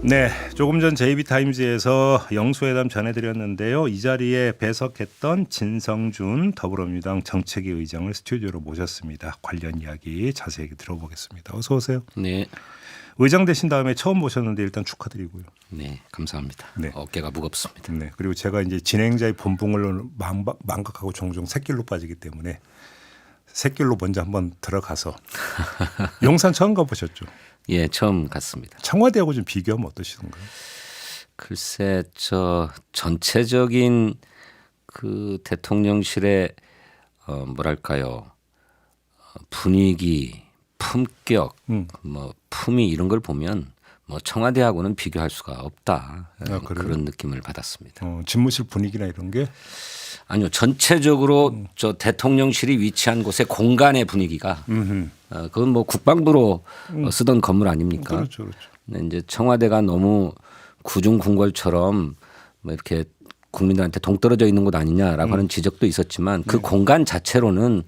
네, 조금 전 JB타임즈에서 영수회담 전해드렸는데요. 이 자리에 배석했던 진성준 더불어민주당 정책위 의장을 스튜디오로 모셨습니다. 관련 이야기 자세히 들어보겠습니다. 어서 오세요. 네. 의장 되신 다음에 처음 모셨는데 일단 축하드리고요. 네, 감사합니다. 네. 어깨가 무겁습니다. 네, 그리고 제가 이제 진행자의 본분을 망각하고 종종 샛길로 빠지기 때문에 샛길로 먼저 한번 들어가서 용산 처음 가보셨죠? 예, 처음 갔습니다. 청와대하고 좀 비교하면 어떠시던가요? 글쎄, 전체적인 그 대통령실의 뭐랄까요, 분위기, 품격, 뭐 품위 이런 걸 보면 뭐 청와대하고는 비교할 수가 없다. 그런 느낌을 받았습니다. 집무실 분위기나 이런 게? 아니요, 전체적으로 저 대통령실이 위치한 곳의 공간의 분위기가 그건 뭐 국방부로 쓰던 건물 아닙니까? 그렇죠, 그렇죠. 근데 이제 청와대가 너무 구중궁궐처럼 뭐 이렇게 국민들한테 동떨어져 있는 곳 아니냐라고 하는 지적도 있었지만 그 공간 자체로는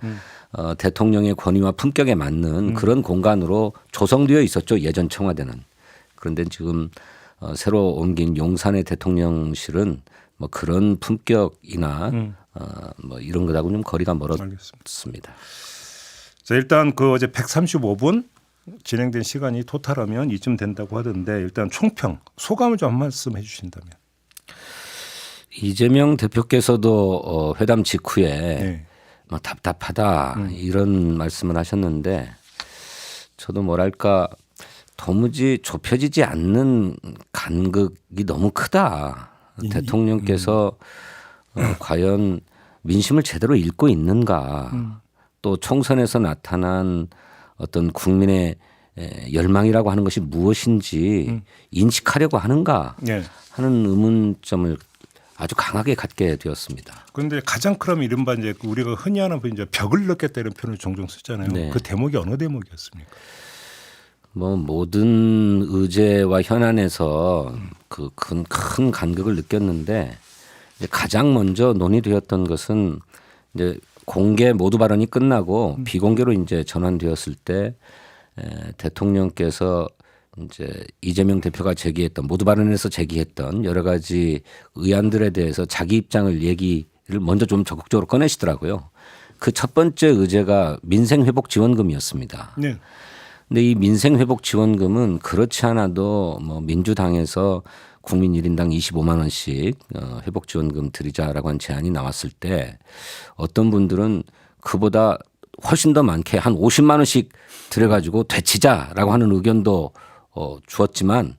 대통령의 권위와 품격에 맞는 그런 공간으로 조성되어 있었죠, 예전 청와대는. 그런데 지금 새로 옮긴 용산의 대통령실은 뭐 그런 품격이나 뭐 이런 것하고 좀 거리가 멀었습니다. 자, 일단 그 어제 135분 진행된 시간이 토탈하면 이쯤 된다고 하던데 일단 총평 소감을 좀 한 말씀 해주신다면. 이재명 대표께서도 회담 직후에 네. 뭐 답답하다 이런 말씀을 하셨는데 저도 뭐랄까 도무지 좁혀지지 않는 간극이 너무 크다. 대통령께서 과연 민심을 제대로 읽고 있는가. 또 총선에서 나타난 어떤 국민의 열망이라고 하는 것이 무엇인지 인식하려고 하는가 하는 의문점을 아주 강하게 갖게 되었습니다. 그런데 가장 크면 이른바 이제 우리가 흔히 하는 이제 벽을 넣겠다 이런 표현을 종종 쓰잖아요. 네. 그 대목이 어느 대목이었습니까? 뭐 모든 의제와 현안에서 그 큰 간극을 느꼈는데 이제 가장 먼저 논의되었던 것은 이제 공개 모두 발언이 끝나고 비공개로 이제 전환되었을 때 대통령께서 이제 이재명 대표가 제기했던 모두 발언에서 제기했던 여러 가지 의안들에 대해서 자기 입장을 얘기를 먼저 좀 적극적으로 꺼내시더라고요. 그 첫 번째 의제가 민생회복지원금이었습니다. 네. 근데 이 민생회복지원금은 그렇지 않아도 뭐 민주당에서 국민 1인당 25만 원씩 회복지원금 드리자라고 한 제안이 나왔을 때 어떤 분들은 그보다 훨씬 더 많게 한 50만 원씩 들여가지고 되치자라고 하는 의견도 주었지만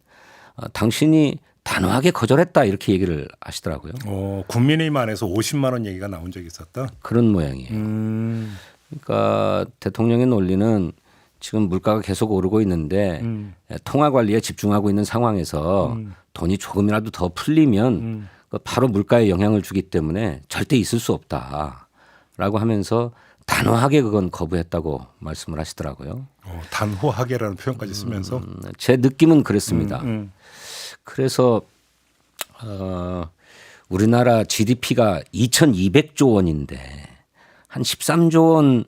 당신이 단호하게 거절했다 이렇게 얘기를 하시더라고요. 국민의힘 안에서 50만 원 얘기가 나온 적이 있었다. 그런 모양이에요. 그러니까 대통령의 논리는 지금 물가가 계속 오르고 있는데 통화 관리에 집중하고 있는 상황에서 돈이 조금이라도 더 풀리면 바로 물가에 영향을 주기 때문에 절대 있을 수 없다라고 하면서 단호하게 그건 거부했다고 말씀을 하시더라고요. 단호하게라는 표현까지 쓰면서 제 느낌은 그랬습니다. 그래서 우리나라 GDP가 2,200조 원인데 한 13조 원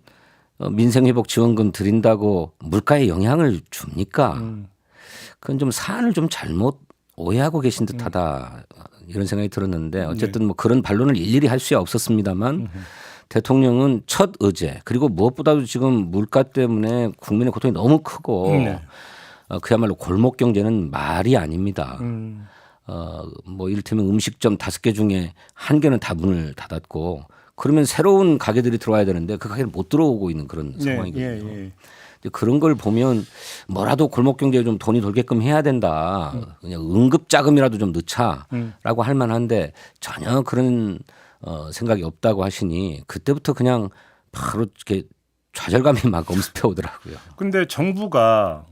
민생회복 지원금 드린다고 물가에 영향을 줍니까? 그건 좀 사안을 좀 잘못 오해하고 계신 듯하다 이런 생각이 들었는데 어쨌든 뭐 그런 반론을 일일이 할 수야 없었습니다만 대통령은 첫 의제 그리고 무엇보다도 지금 물가 때문에 국민의 고통이 너무 크고 그야말로 골목 경제는 말이 아닙니다. 뭐 이를테면 음식점 5개 중에 1개는 다 문을 닫았고 그러면 새로운 가게들이 들어와야 되는데 그 가게는 못 들어오고 있는 그런 상황이거든요. 그런 걸 보면 뭐라도 골목 경제에 좀 돈이 돌게끔 해야 된다. 그냥 응급 자금이라도 좀 넣자라고 할 만한데 전혀 그런 생각이 없다고 하시니 그때부터 그냥 바로 이렇게 좌절감이 막 엄습해 오더라고요. 그런데 정부가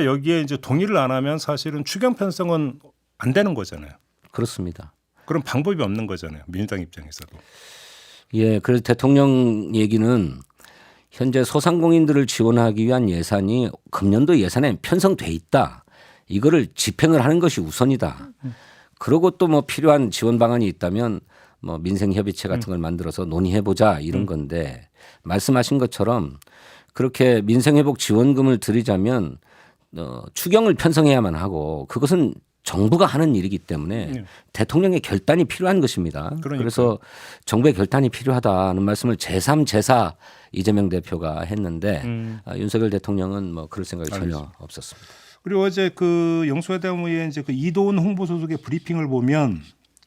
여기에 이제 동의를 안 하면 사실은 추경 편성은 안 되는 거잖아요. 그렇습니다. 그런 방법이 없는 거잖아요. 민주당 입장에서도. 예, 그래서 대통령 얘기는 현재 소상공인들을 지원하기 위한 예산이 금년도 예산에 편성돼 있다. 이거를 집행을 하는 것이 우선이다. 그러고 또 뭐 필요한 지원 방안이 있다면 뭐 민생협의체 같은 걸 만들어서 논의해보자 이런 건데 말씀하신 것처럼 그렇게 민생회복 지원금을 드리자면 추경을 편성해야만 하고 그것은 정부가 하는 일이기 때문에 대통령의 결단이 필요한 것입니다. 그러니까요. 그래서 정부의 결단이 필요하다는 말씀을 제3, 제4 이재명 대표가 했는데 윤석열 대통령은 뭐 그럴 생각이 전혀 없었습니다. 그리고 어제 그 영수회담의 이제 그 이도훈 홍보수석의 브리핑을 보면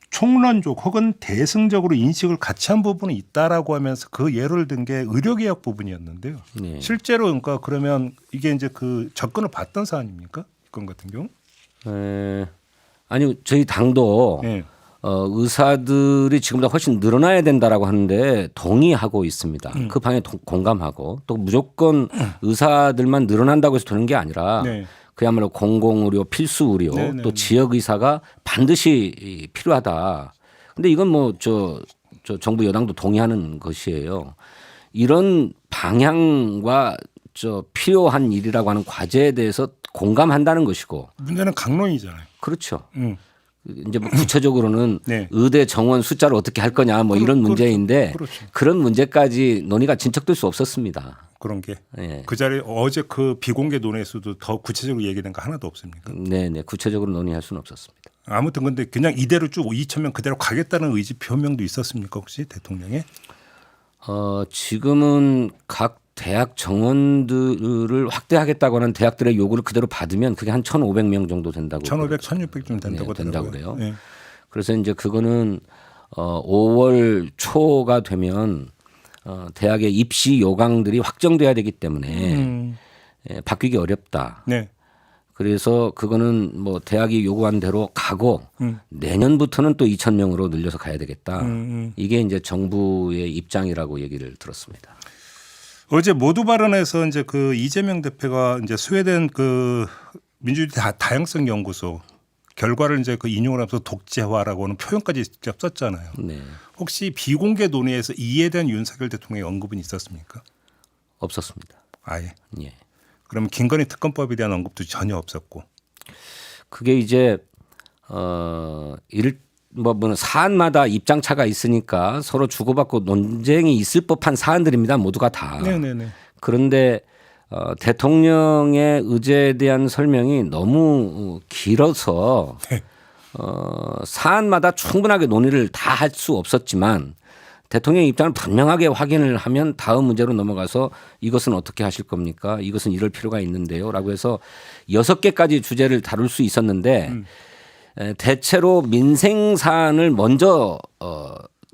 총론적 혹은 대승적으로 인식을 같이 한 부분이 있다라고 하면서 그 예를 든 게 의료개혁 부분이었는데요. 네. 실제로 그러니까 그러면 이게 이제 그 접근을 받던 사안입니까? 이 건 같은 경우? 아니 저희 당도 네. 의사들이 지금보다 훨씬 늘어나야 된다라고 하는데 동의하고 있습니다. 그 방에 공감하고 또 무조건 의사들만 늘어난다고 해서 되는 게 아니라 네. 그야말로 공공의료, 필수의료 네네. 또 지역의사가 반드시 필요하다. 근데 이건 뭐 저 정부 여당도 동의하는 것이에요. 이런 방향과 필요한 일이라고 하는 과제에 대해서 공감한다는 것이고. 문제는 강론이잖아요. 그렇죠. 이제 뭐 구체적으로는 네. 의대 정원 숫자를 어떻게 할 거냐 뭐 이런 문제인데 그렇죠. 그런 문제까지 논의가 진척될 수 없었습니다. 그런 게. 예. 그 자리에 어제 그 비공개 논의에서도 더 구체적으로 얘기된 거 하나도 없습니까? 네네 구체적으로 논의할 수는 없었습니다. 아무튼 근데 그냥 이대로 쭉 2천 명 그대로 가겠다는 의지 표명도 있었습니까 혹시 대통령의? 지금은 각 대학 정원들을 확대하겠다고 하는 대학들의 요구를 그대로 받으면 그게 한 1,500명 정도 된다고. 1,500, 1,600쯤 된다고 된다고 하더라고요. 그래요. 네. 그래서 이제 그거는 5월 초가 되면 대학의 입시 요강들이 확정돼야 되기 때문에 바뀌기 어렵다. 네. 그래서 그거는 뭐 대학이 요구한 대로 가고 내년부터는 또 2,000명으로 늘려서 가야 되겠다. 이게 이제 정부의 입장이라고 얘기를 들었습니다. 어제 모두 발언에서 이제 그 이재명 대표가 이제 스웨덴 그 민주주의 다양성 연구소 결과를 이제 그 인용을 하면서 독재화라고 하는 표현까지 직접 썼잖아요. 네. 혹시 비공개 논의에서 이에 대한 윤석열 대통령의 언급은 있었습니까? 없었습니다. 아예. 예. 그러면 김건희 특검법에 대한 언급도 전혀 없었고. 그게 이제 사안마다 입장차가 있으니까 서로 주고받고 논쟁이 있을 법한 사안들입니다. 모두가 다. 네네네. 그런데 대통령의 의제에 대한 설명이 너무 길어서 네. 사안마다 충분하게 논의를 다 할 수 없었지만 대통령의 입장을 분명하게 확인을 하면 다음 문제로 넘어가서 이것은 어떻게 하실 겁니까? 이것은 이럴 필요가 있는데요. 라고 해서 6개까지 주제를 다룰 수 있었는데 대체로 민생 사안을 먼저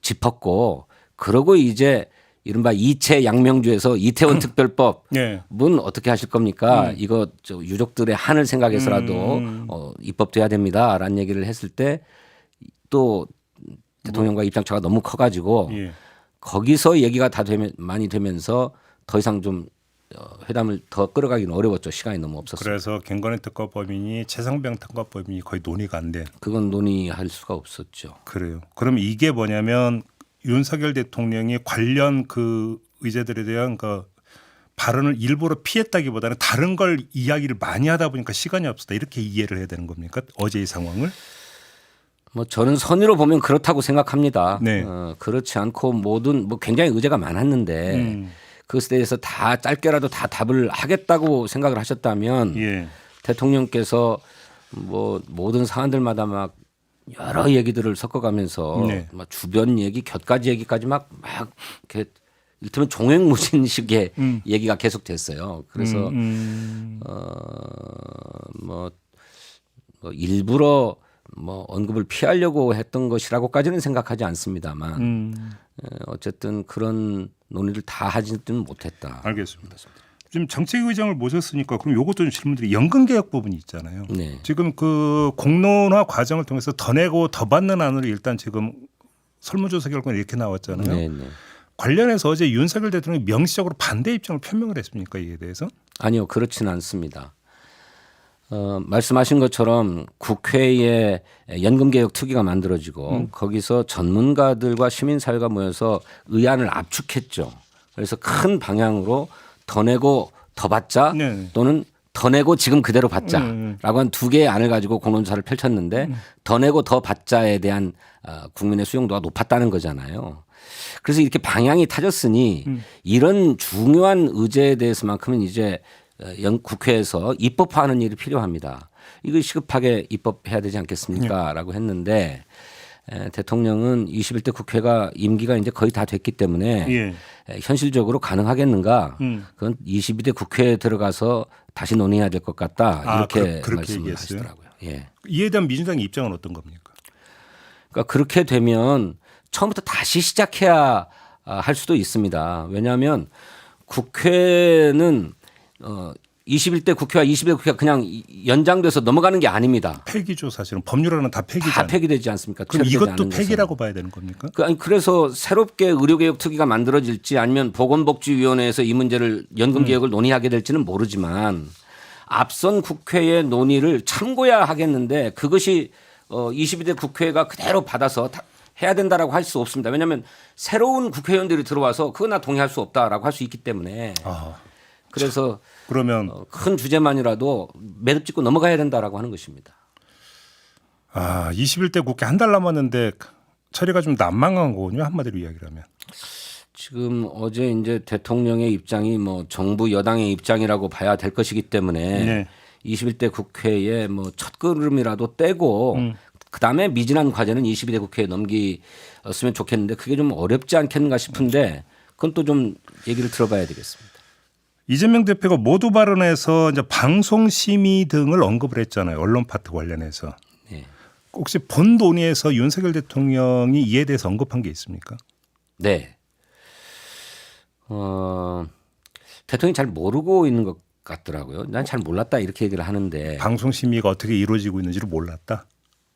짚었고 그러고 이제 이른바 이채 양명주에서 이태원 특별법은 네. 어떻게 하실 겁니까? 이거 유족들의 한을 생각해서라도 입법돼야 됩니다라는 얘기를 했을 때 또 대통령과 입장차가 너무 커가지고 예. 거기서 얘기가 다 많이 되면서 더 이상 좀 회담을 더 끌어가기는 어려웠죠. 시간이 너무 없었어요. 그래서 김건희 특검법이니 최상병 특검법이니 거의 논의가 안 된. 그건 논의할 수가 없었죠. 그래요. 그럼 이게 뭐냐면 윤석열 대통령이 관련 그 의제들에 대한 그 발언을 일부러 피했다기보다는 다른 걸 이야기를 많이 하다 보니까 시간이 없었다 이렇게 이해를 해야 되는 겁니까? 어제의 상황을? 뭐 저는 선의로 보면 그렇다고 생각합니다. 네. 그렇지 않고 모든 굉장히 의제가 많았는데 그것에 대해서 다 짧게라도 다 답을 하겠다고 생각을 하셨다면 예. 대통령께서 뭐 모든 사안들마다 막 여러 얘기들을 섞어가면서 네. 막 주변 얘기, 곁가지 얘기까지 막 이렇게 이를테면 종횡무진식의 얘기가 계속됐어요. 그래서 뭐 일부러 언급을 피하려고 했던 것이라고까지는 생각하지 않습니다만 어쨌든 그런 논의를 다 하지는 못했다. 알겠습니다. 지금 정책의장을 모셨으니까 그럼 이것도 좀 질문드리. 연금개혁 부분이 있잖아요. 네. 지금 그 공론화 과정을 통해서 더 내고 더 받는 안으로 일단 지금 설문조사 결과는 이렇게 나왔잖아요. 네, 네. 관련해서 어제 윤석열 대통령이 명시적으로 반대 입장을 표명을 했습니까? 이에 대해서? 아니요, 그렇지는 않습니다. 말씀하신 것처럼 국회에 연금개혁특위가 만들어지고 거기서 전문가들과 시민사회가 모여서 의안을 압축했죠. 그래서 큰 방향으로 더 내고 더 받자 네. 또는 더 내고 지금 그대로 받자라고 한 두 개의 안을 가지고 공론조사를 펼쳤는데 더 내고 더 받자에 대한 국민의 수용도가 높았다는 거잖아요. 그래서 이렇게 방향이 타졌으니 이런 중요한 의제에 대해서만큼은 이제 국회에서 입법화하는 일이 필요합니다. 이거 시급하게 입법해야 되지 않겠습니까? 라고 했는데 대통령은 21대 국회가 임기가 이제 거의 다 됐기 때문에 예. 현실적으로 가능하겠는가? 그건 22대 국회에 들어가서 다시 논의해야 될 것 같다. 이렇게 그렇게 말씀을 얘기했어요? 하시더라고요. 예. 이에 대한 민주당의 입장은 어떤 겁니까? 그러니까 그렇게 되면 처음부터 다시 시작해야 할 수도 있습니다. 왜냐하면 국회는 21대 국회와 22대 국회가 그냥 연장돼서 넘어가는 게 아닙니다. 폐기죠, 사실은. 법률안은 다 폐기잖아요. 다 폐기되지 않습니까? 그럼 처리되지 이것도 않은 폐기라고 봐야 되는 겁니까? 아니, 그래서 새롭게 의료개혁특위가 만들어질지 아니면 보건복지위원회에서 이 문제를 연금개혁을 논의하게 될지는 모르지만 앞선 국회의 논의를 참고야 하겠는데 그것이 22대 국회가 그대로 받아서 해야 된다라고 할 수 없습니다. 왜냐하면 새로운 국회의원들이 들어와서 그거 나 동의할 수 없다라고 할 수 있기 때문에 그래서 그러면 큰 주제만이라도 매듭 짓고 넘어가야 된다라고 하는 것입니다. 21대 국회 한 달 남았는데 처리가 좀 난망한 거군요. 한마디로 이야기를 하면. 지금 어제 이제 대통령의 입장이 뭐 정부 여당의 입장이라고 봐야 될 것이기 때문에 네. 21대 국회에 뭐 첫걸음이라도 떼고 그다음에 미진한 과제는 22대 국회에 넘기었으면 좋겠는데 그게 좀 어렵지 않겠는가 싶은데 그건 또 좀 얘기를 들어봐야 되겠습니다. 이재명 대표가 모두 발언에서 이제 방송 심의 등을 언급을 했잖아요. 언론 파트 관련해서. 네. 혹시 본 논의에서 윤석열 대통령이 이에 대해서 언급한 게 있습니까? 네. 대통령이 잘 모르고 있는 것 같더라고요. 난 잘 몰랐다 이렇게 얘기를 하는데. 방송 심의가 어떻게 이루어지고 있는지를 몰랐다.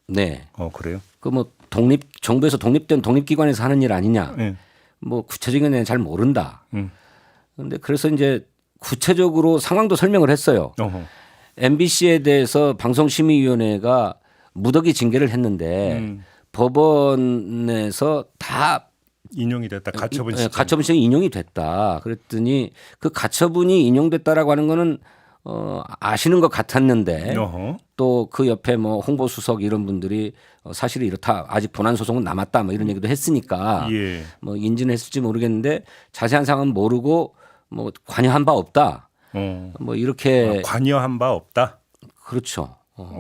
네. 그래요? 그 뭐 정부에서 독립된 독립기관에서 하는 일 아니냐. 네. 뭐 구체적인 애는 잘 모른다. 그런데 그래서 이제 구체적으로 상황도 설명을 했어요. MBC에 대해서 방송심의위원회가 무더기 징계를 했는데 법원에서 다 인용이 됐다. 가처분 시점. 가처분 시점이 인용이 됐다. 그랬더니 그 가처분이 인용됐다라고 하는 거는 아시는 것 같았는데 또 그 옆에 뭐 홍보수석 이런 분들이 사실이 이렇다. 아직 본안 소송은 남았다. 뭐 이런 얘기도 했으니까 예. 뭐 인지는 했을지 모르겠는데 자세한 사항은 모르고 뭐 관여한 바 없다. 뭐 이렇게 관여한 바 없다. 그렇죠.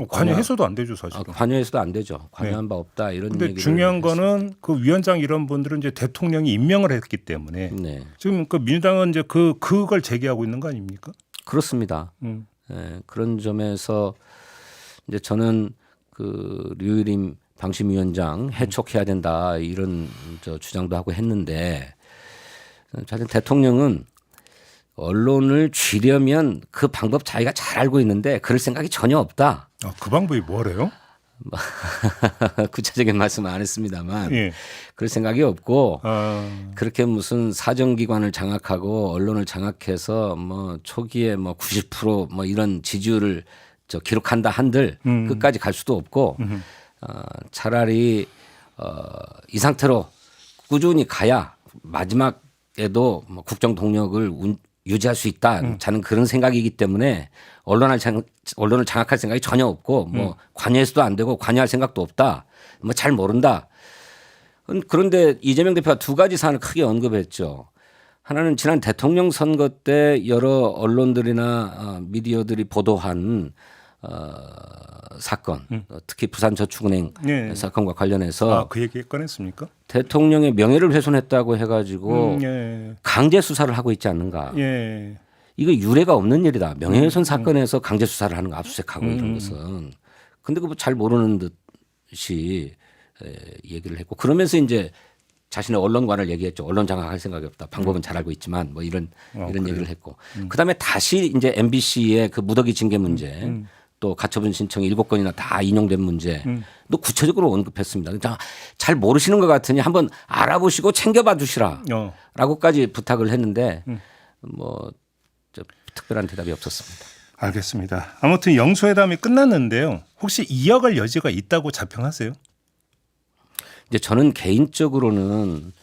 관여해서도 안 되죠, 사실은. 관여해서도 안 되죠. 관여한 바 없다 이런 근데 얘기를 중요한 했습니다. 거는 그 위원장 이런 분들은 이제 대통령이 임명을 했기 때문에 네. 지금 그 민주당은 이제 그걸 제기하고 있는 거 아닙니까? 그렇습니다. 네, 그런 점에서 이제 저는 그 류일임 방심위원장 해촉해야 된다 이런 주장도 하고 했는데 사실 대통령은 언론을 쥐려면 그 방법 자기가 잘 알고 있는데 그럴 생각이 전혀 없다. 그 방법이 뭐래요? 구체적인 말씀은 안 했습니다만 예. 그럴 생각이 없고 그렇게 무슨 사정기관을 장악하고 언론을 장악해서 뭐 초기에 뭐 90% 이런 지지율을 기록한다 한들 끝까지 갈 수도 없고 차라리 이 상태로 꾸준히 가야 마지막에도 뭐 국정 동력을 유지할 수 있다. 저는 그런 생각이기 때문에 언론을 장악할 생각이 전혀 없고 뭐 관여해서도 안 되고 관여할 생각도 없다. 뭐 잘 모른다. 그런데 이재명 대표가 두 가지 사안을 크게 언급했죠. 하나는 지난 대통령 선거 때 여러 언론들이나 미디어들이 보도한 사건, 특히 부산저축은행 네. 사건과 관련해서 그 얘기 꺼냈습니까? 대통령의 명예를 훼손했다고 해가지고 예. 강제 수사를 하고 있지 않는가. 예. 이거 유례가 없는 명예훼손 사건에서 강제 수사를 하는 거 압수수색하고 이런 것은. 근데 그거 잘 모르는 듯이 얘기를 했고 그러면서 이제 자신의 언론관을 얘기했죠. 언론 장악할 생각이 없다. 방법은 잘 알고 있지만 뭐 이런 얘기를 했고. 그다음에 다시 이제 MBC의 그 무더기 징계 문제 또 가처분 신청이 7건이나 다 인용된 문제 또 구체적으로 언급했습니다. 그러니까 잘 모르시는 것 같으니 한번 알아보시고 챙겨봐 주시라라고까지 부탁을 했는데 뭐 특별한 대답이 없었습니다. 알겠습니다. 아무튼 영수회담이 끝났는데요. 혹시 이어갈 여지가 있다고 자평하세요? 이제 저는 개인적으로는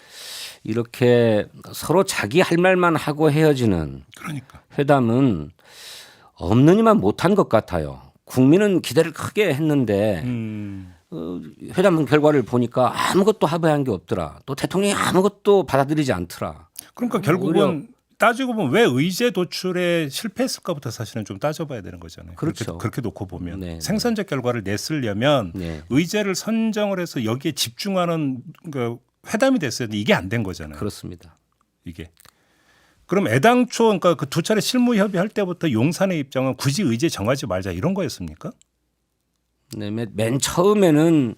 이렇게 서로 자기 할 말만 하고 헤어지는 그러니까. 회담은 없느니만 못한 것 같아요. 국민은 기대를 크게 했는데 회담 결과를 보니까 아무것도 합의한 게 없더라. 또 대통령이 아무것도 받아들이지 않더라. 그러니까 결국은 따지고 보면 왜 의제 도출에 실패했을까부터 사실은 좀 따져봐야 되는 거잖아요. 그렇죠. 그렇게 놓고 보면 네, 생산적 결과를 냈으려면 네. 의제를 선정을 해서 여기에 집중하는 그 회담이 됐어야 되는데 이게 안 된 거잖아요. 그렇습니다. 이게. 그럼 애당초 그러니까 그 두 차례 실무 협의할 때부터 용산의 입장은 굳이 의제 정하지 말자 이런 거였습니까? 네, 맨 처음에는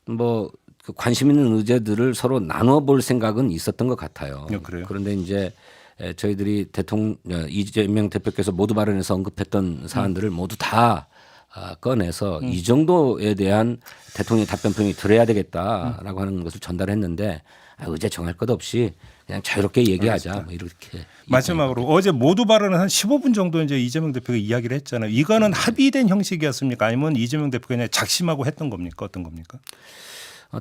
뭐그 관심 있는 의제들을 서로 나눠 볼 생각은 있었던 것 같아요. 그래요? 그런데 이제 저희들이 대통령 이재명 대표께서 모두 발언에서 언급했던 사안들을 모두 다 꺼내서 이 정도에 대한 대통령의 답변표명이 들어야 되겠다라고 하는 것을 전달했는데 의제 정할 것 없이 그냥 자유롭게 얘기하자 뭐 이렇게. 마지막으로 어제 모두 발언은 한 15분 정도 이제 이재명 대표가 이야기를 했잖아요. 이거는 합의된 형식이었습니까? 아니면 이재명 대표가 그냥 작심하고 했던 겁니까? 어떤 겁니까?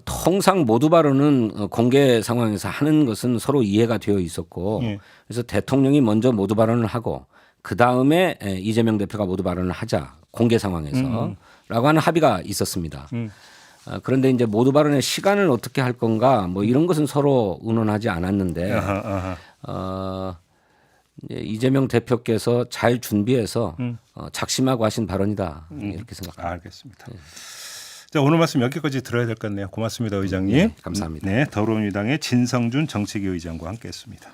통상 모두 발언은 공개 상황에서 하는 것은 서로 이해가 되어 있었고 예. 그래서 대통령이 먼저 모두 발언을 하고 그 다음에 이재명 대표가 모두 발언을 하자 공개 상황에서라고 하는 합의가 있었습니다. 그런데 이제 모두 발언의 시간을 어떻게 할 건가 뭐 이런 것은 서로 의논하지 않았는데 이제 이재명 대표께서 잘 준비해서 작심하고 하신 발언이다 이렇게 생각합니다. 알겠습니다. 자, 오늘 말씀 여기까지 들어야 될 것 같네요. 고맙습니다, 의장님. 네, 감사합니다. 네, 더불어민주당의 진성준 정책위 의장과 함께했습니다.